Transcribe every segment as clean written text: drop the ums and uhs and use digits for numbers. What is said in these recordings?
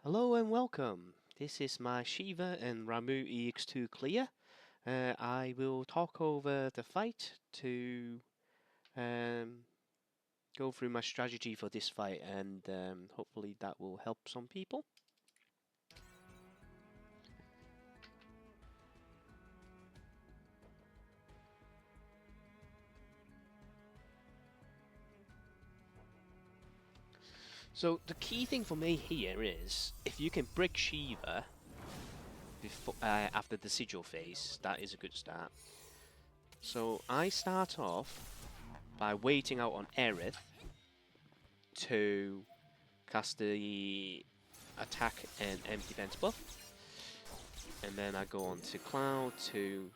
Hello and welcome. This is my Shiva and Ramuh EX2 clear. I will talk over the fight to um, go through my strategy for this fight, and hopefully that will help some people. So the key thing for me here is if you can break Shiva before, after the sigil phase, that is a good start. So I start off by waiting out on Aerith to cast the attack and defense buff, and then I go on to Cloud to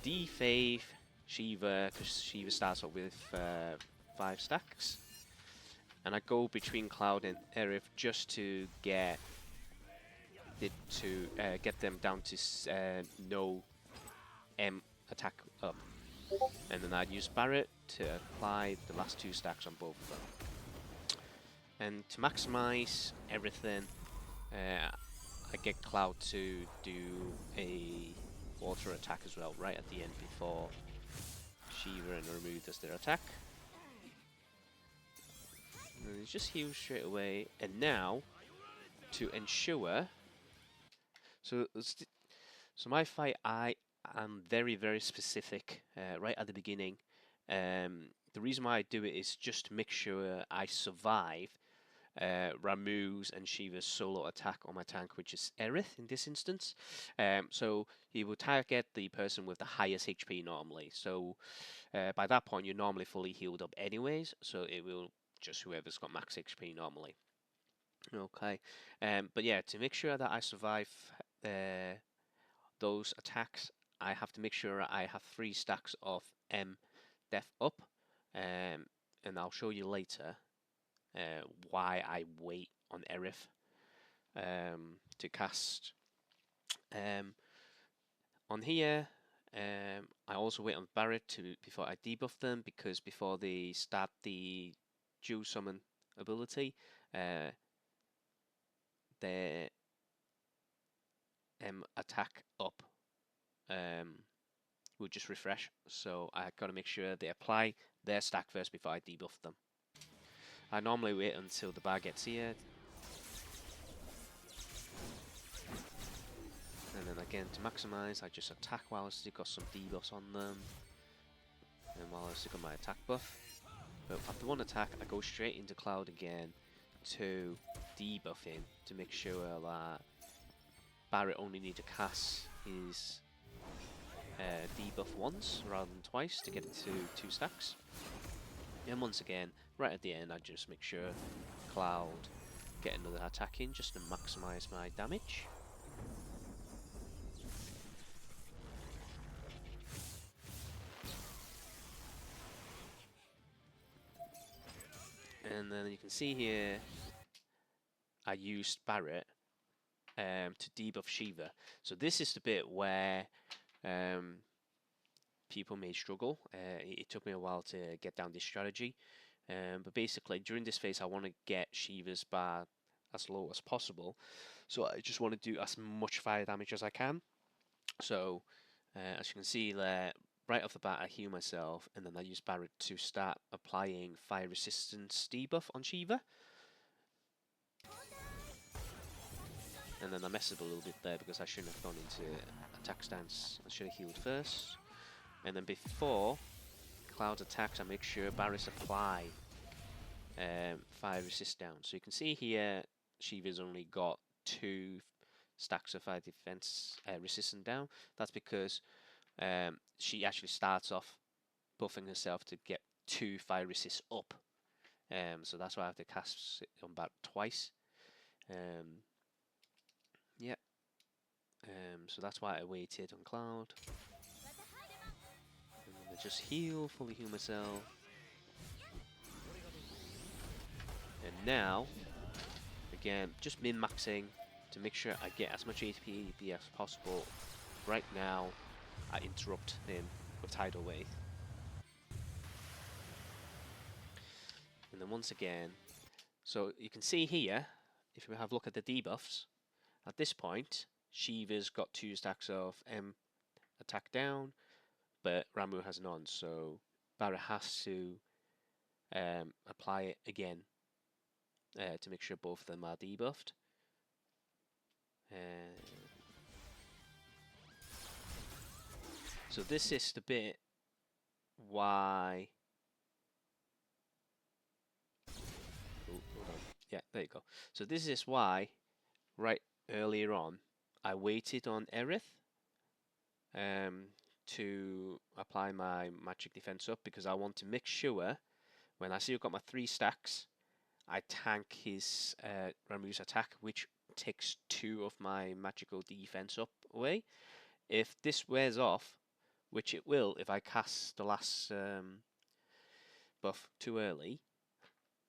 defaith Shiva, because Shiva starts off with 5 stacks, and I go between Cloud and Aerith just to get them down to no M attack up, and then I'd use Barret to apply the last 2 stacks on both of them. And to maximize everything, I get Cloud to do a water attack as well, right at the end before Shiva and Ramuh does their attack. And it just heals straight away. And now, to ensure, so my fight, I am very specific right at the beginning. The reason why I do it is just to make sure I survive Ramuh's and Shiva's solo attack on my tank, which is Aerith in this instance. So he will target the person with the highest HP normally. So by that point, you're normally fully healed up anyways, so it will just whoever's got max HP normally. Okay, but yeah, to make sure that I survive those attacks, I have to make sure I have 3 stacks of M def up, and I'll show you later why I wait on Aerith to cast. On here, I also wait on Barret before I debuff them, because before they start the dual summon ability, their attack up will just refresh. So I gotta make sure they apply their stack first before I debuff them. I normally wait until the bar gets here. And then again, to maximize, I just attack while I've still got some debuffs on them. And while I've still got my attack buff. But after one attack, I go straight into Cloud again to debuff him, to make sure that Barret only need to cast his debuff once rather than twice to get it to 2 stacks. And once again, right at the end, I just make sure Cloud get another attack in just to maximize my damage. And then you can see here, I used Barret to debuff Shiva. So this is the bit where people may struggle. It took me a while to get down this strategy. But basically, during this phase, I want to get Shiva's bar as low as possible. So I just want to do as much fire damage as I can. So, as you can see there, right off the bat, I heal myself, and then I use Barret to start applying fire resistance debuff on Shiva. And then I messed up a little bit there because I shouldn't have gone into attack stance. I should have healed first. And then before Cloud attacks, I make sure Barret's apply fire resist down. So you can see here, Shiva's only got 2 stacks of fire defense resistance down. That's because she actually starts off buffing herself to get 2 fire resist up. So that's why I have to cast it on Barret twice. Yep. So that's why I waited on Cloud. And I just fully heal myself. And now, again, just min-maxing to make sure I get as much HP as possible. Right now, I interrupt him with Tidal Wave. And then once again, so you can see here, if we have a look at the debuffs, at this point, Shiva's got 2 stacks of attack down, but Ramuh has none, so Barrett has to apply it again to make sure both of them are debuffed. So this is the bit why... Oh, hold on. Yeah, there you go. So this is why, right earlier on, I waited on Aerith to apply my magic defense up, because I want to make sure when I see I've got my 3 stacks, I tank his Ramuh's attack, which takes 2 of my magical defense up away. If this wears off, which it will if I cast the last buff too early,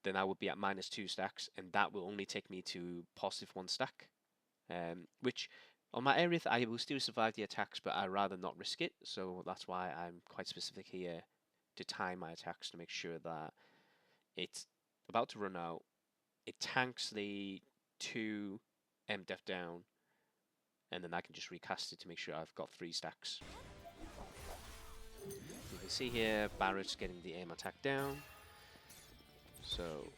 then I would be at -2 stacks, and that will only take me to +1 stack. Which on my Aerith I will still survive the attacks, but I'd rather not risk it, so that's why I'm quite specific here to time my attacks to make sure that it's about to run out, it tanks the 2 def down, and then I can just recast it to make sure I've got 3 stacks. You can see here Barrett's getting the aim attack down, so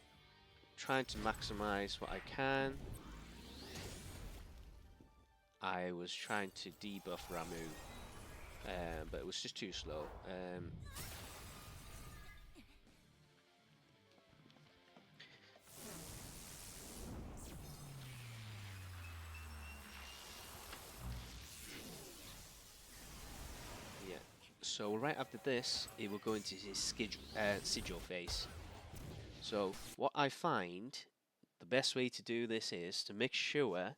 trying to maximize what I can. I was trying to debuff Ramuh, but it was just too slow. Yeah. So right after this, it will go into his sigil phase. So what I find, the best way to do this is to make sure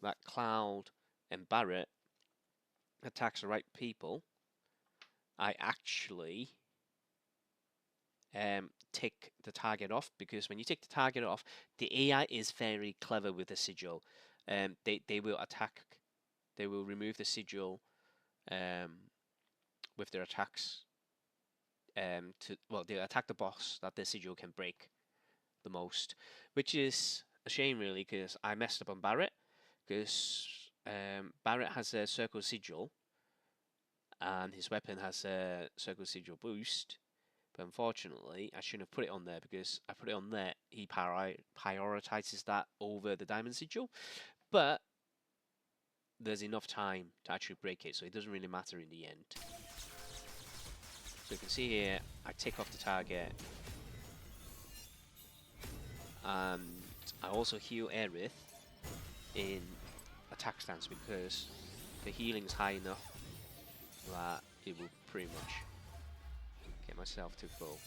that Cloud and Barrett attacks the right people. I actually take the target off, because when you take the target off, the AI is very clever with the sigil. They will attack, they will remove the sigil with their attacks. They attack the boss that the sigil can break the most, which is a shame really, because I messed up on Barrett, because Barrett has a circle sigil and his weapon has a circle sigil boost, but unfortunately I shouldn't have put it on there, because I put it on there, he prioritizes that over the diamond sigil, but there's enough time to actually break it, so it doesn't really matter in the end. So you can see here, I take off the target, and I also heal Aerith in attack stance, because the healing is high enough that it will pretty much get myself to full.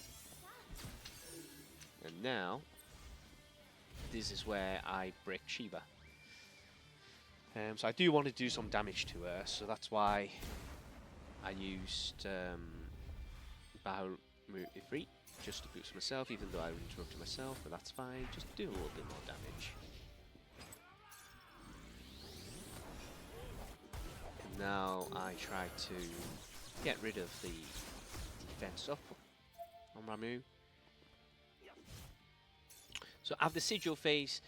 And now, this is where I break Shiva. So I do want to do some damage to her, so that's why I used Ramuh Ifrit, just to boost myself, even though I interrupted myself, but that's fine, just do a little bit more damage. And now I try to get rid of the defense up on Ramuh. So after sigil phase,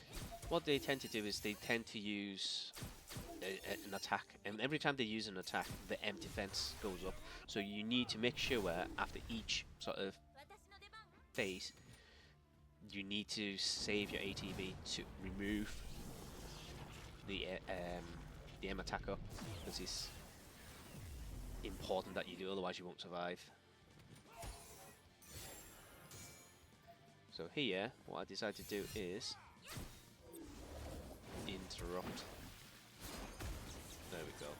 what they tend to do is they tend to use an attack, and every time they use an attack, the M defense goes up. So you need to make sure after each sort of phase, you need to save your ATB to remove the M attack up, because it's important that you do, otherwise you won't survive. So here, what I decided to do is interrupt. There we go.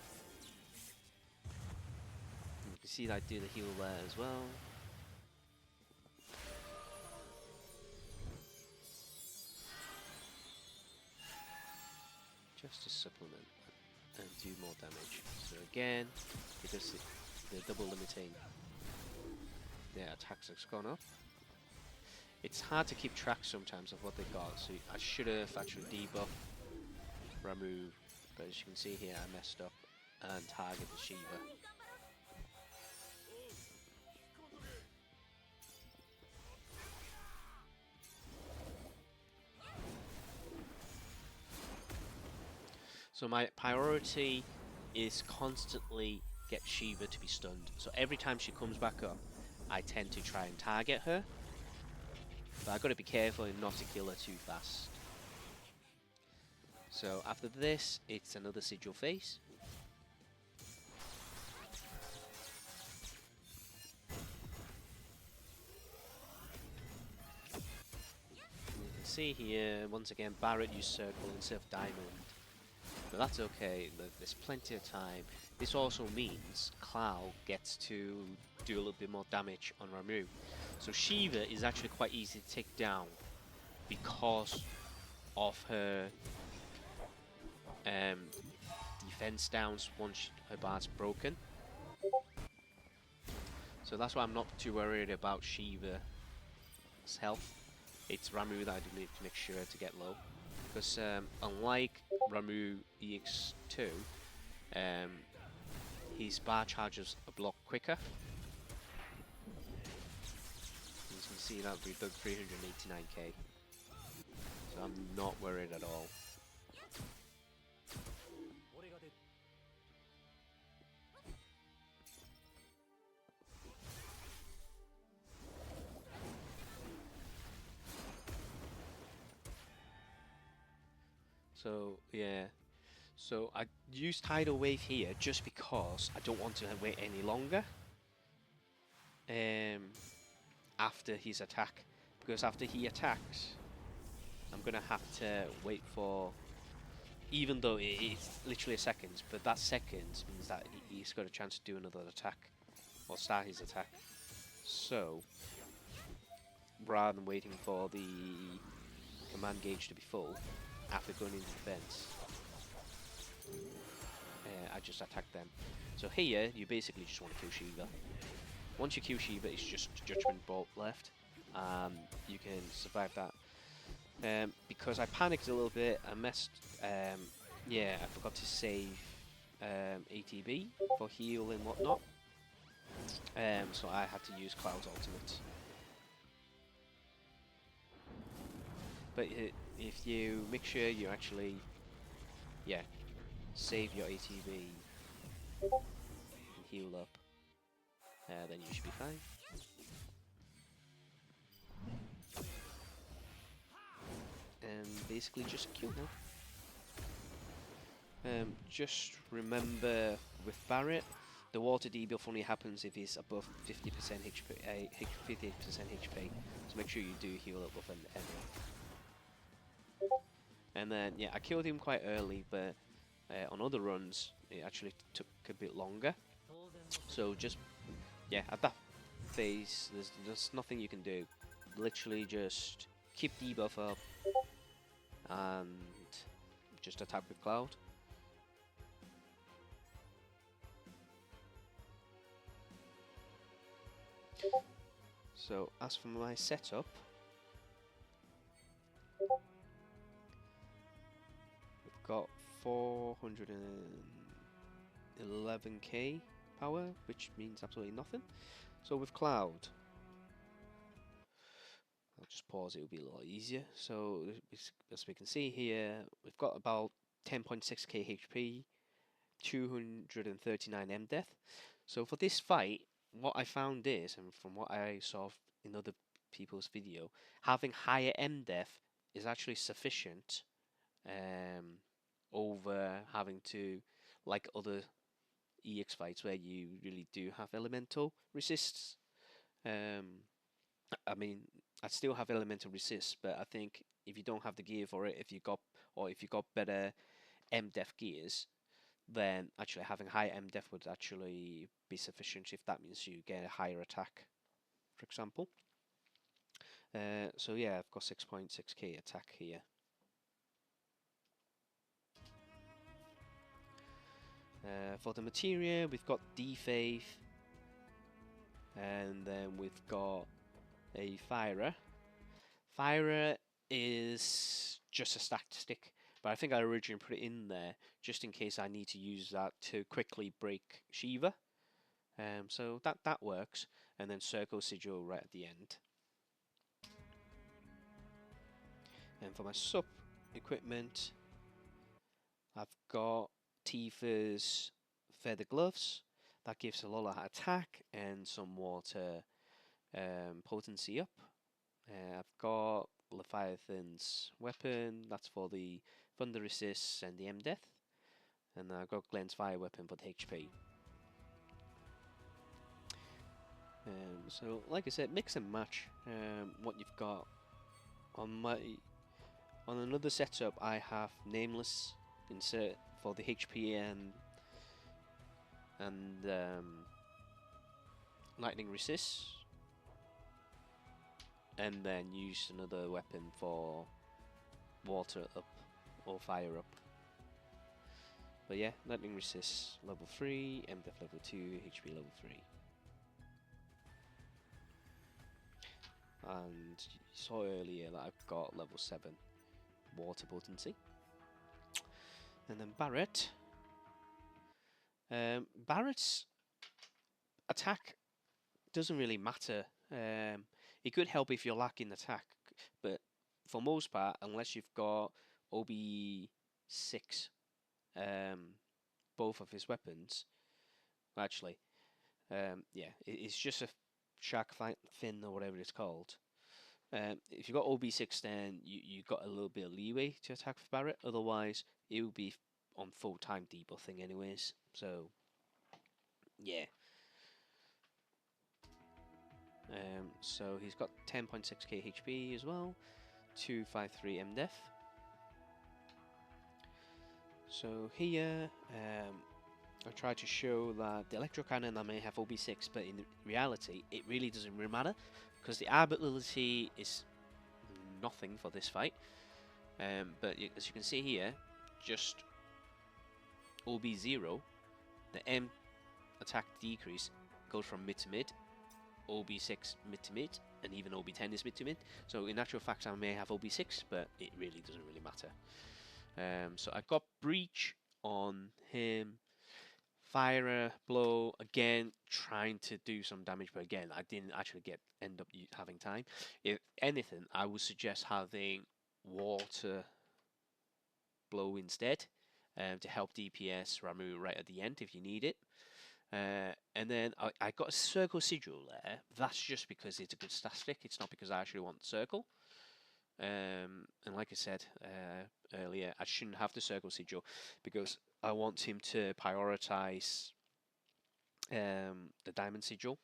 And you can see that I do the heal there as well. Just to supplement and do more damage. So again, because they're double limiting, their attacks has gone up. It's hard to keep track sometimes of what they got, so I should have actually debuffed Ramuh, but as you can see here, I messed up and targeted Shiva. So my priority is constantly get Shiva to be stunned. So every time she comes back up, I tend to try and target her. But I've got to be careful not to kill her too fast. So after this, it's another sigil phase. You can see here, once again, Barret used circle instead of diamond. But that's okay, there's plenty of time. This also means Cloud gets to do a little bit more damage on Ramuh. So Shiva is actually quite easy to take down because of her defense downs once her bar's broken. So that's why I'm not too worried about Shiva's health. It's Ramuh that I do need to make sure to get low. Because unlike Ramuh EX2, his bar charges a block quicker. As you can see that we've done 389k. So I'm not worried at all. So yeah, so I use Tidal Wave here just because I don't want to wait any longer after his attack, because after he attacks, I'm gonna have to wait for, even though it's literally a second, but that second means that he's got a chance to do another attack or start his attack. So rather than waiting for the command gauge to be full after going into defense, I just attack them. So here, you basically just want to kill Shiva. Once you kill Shiva, it's just Judgment Bolt left. You can survive that. Because I panicked a little bit, I messed. Yeah, I forgot to save ATB for heal and whatnot. So I had to use Cloud's ultimate. But if you make sure you actually, yeah, save your ATB and heal up, then you should be fine. And basically just kill them. Just remember with Barret, the water debuff only happens if he's above 50% HP, 58% HP. So make sure you do heal up with an enemy. And then yeah, I killed him quite early, but on other runs it actually took a bit longer. So just yeah, at that phase, there's nothing you can do. Literally just keep debuff up and just attack with Cloud. So as for my setup, we've got 411k power, which means absolutely nothing. So with Cloud, I'll just pause, it'll be a lot easier. So as we can see here, we've got about 10.6k HP, 239 M death. So for this fight, what I found is, and from what I saw in other people's video, having higher M death is actually sufficient over having to, like other EX fights where you really do have elemental resists. I mean, I still have elemental resist, but I think if you don't have the gear for it, if you got better M def gears, then actually having higher M def would actually be sufficient if that means you get a higher attack, for example. So yeah, I've got 6.6k attack here. For the materia, we've got D-Faith, and then we've got a Firer. Firer is just a static, but I think I originally put it in there just in case I need to use that to quickly break Shiva. So that works, and then Circle Sigil right at the end. And for my sup equipment, I've got Tifa's feather gloves. That gives a lot of attack and some water potency up. I've got Leviathan's weapon. That's for the thunder resist and the M death. And I've got Glenn's fire weapon for the HP. So, like I said, mix and match what you've got. On another setup, I have Nameless insert for the HP and lightning resist, and then use another weapon for water up or fire up. But yeah, lightning resist level 3, MDF level 2, HP level 3. And you saw earlier that I've got level 7 water potency. And then Barret. Barret's attack doesn't really matter. It could help if you're lacking attack, but for most part, unless you've got OB6, both of his weapons, actually, yeah, it's just a shark fin or whatever it's called. If you've got OB6, then you got a little bit of leeway to attack with Barret. Otherwise, it will be on full-time debuffing anyways. So, yeah. So he's got 10.6k HP as well, 253 MDef. So here, I try to show that the Electro Cannon I may have OB6, but in reality, it really doesn't really matter, because the ability is nothing for this fight. But as you can see here, just OB0, the M attack decrease goes from mid to mid, OB6 mid to mid, and even OB10 is mid to mid. So in actual fact, I may have OB6, but it really doesn't really matter. So I got Breach on him, Fire Blow again, trying to do some damage, but again, I didn't actually end up having time. If anything, I would suggest having Water Blow instead, to help DPS Ramuh right at the end if you need it. And then I got a Circle Sigil there. That's just because it's a good stat stick. It's not because I actually want Circle. And like I said earlier, I shouldn't have the Circle Sigil because I want him to prioritize the Diamond Sigil.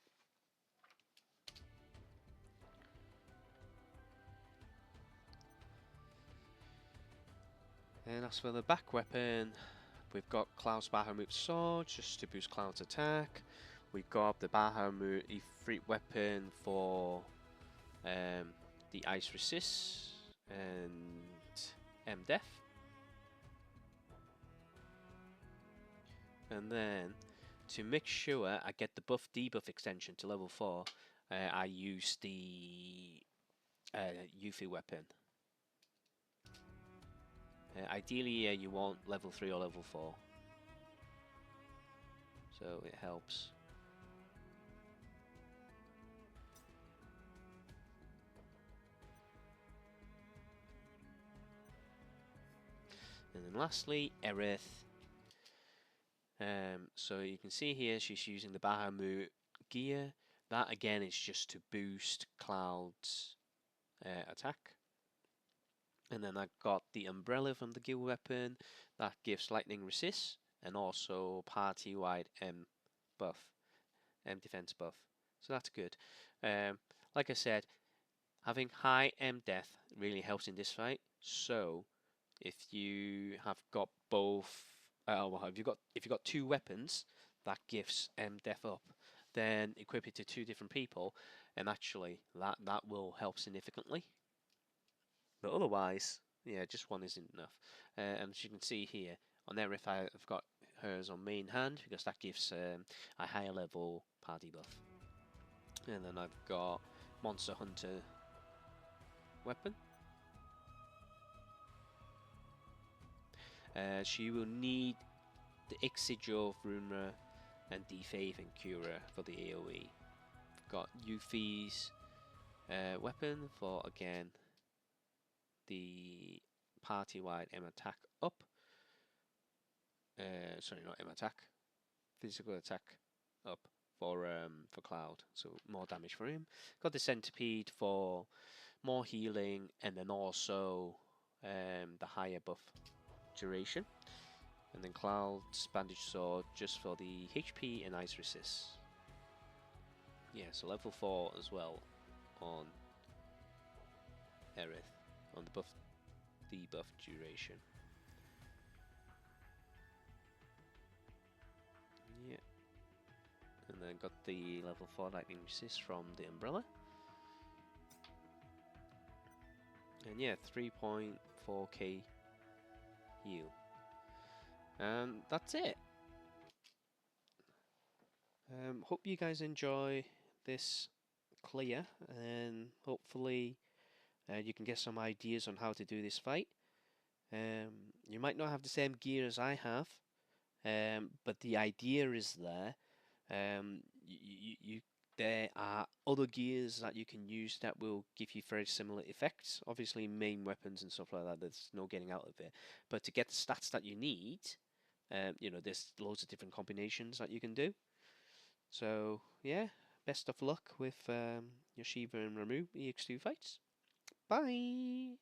And as for the back weapon, we've got Cloud's Bahamut Sword just to boost Cloud's attack. We've got the Bahamut Ifrit weapon for the Ice Resist and M-Def. And then, to make sure I get the buff debuff extension to level 4, I use the Yuffie weapon. Ideally, you want level 3 or level 4. So it helps. And then lastly, Aerith. So you can see here she's using the Bahamut gear. That again is just to boost Cloud's attack. And then I got the Umbrella from the guild weapon that gives lightning resist and also party-wide M buff, M defense buff. So that's good. Like I said, having high M death really helps in this fight. So if you have got both, if you got 2 weapons that gives M death up, then equip it to 2 different people, and actually that will help significantly. But otherwise, yeah, just one isn't enough. And as you can see here, on Aerith I've got hers on main hand because that gives a higher level party buff. And then I've got Monster Hunter weapon. She will need the Ixigil, Runra, and Defaith and Cura for the AoE. I've got Yuffie's weapon for, again, the party-wide M attack up. sorry, not M attack, physical attack up for Cloud, so more damage for him. Got the Centipede for more healing, and then also the higher buff duration. And then Cloud's Bandage Sword just for the HP and Ice Resist. Yeah, so level 4 as well on Aerith, on the debuff duration. Yeah. And then got the level 4 Lightning Resist from the Umbrella. And yeah, 3.4k heal. And that's it. Hope you guys enjoy this clear, and hopefully you can get some ideas on how to do this fight. You might not have the same gear as I have, but the idea is there. There are other gears that you can use that will give you very similar effects. Obviously, main weapons and stuff like that, there's no getting out of it. But to get the stats that you need, there's loads of different combinations that you can do. So, yeah, best of luck with your Shiva and Ramuh EX2 fights. Bye!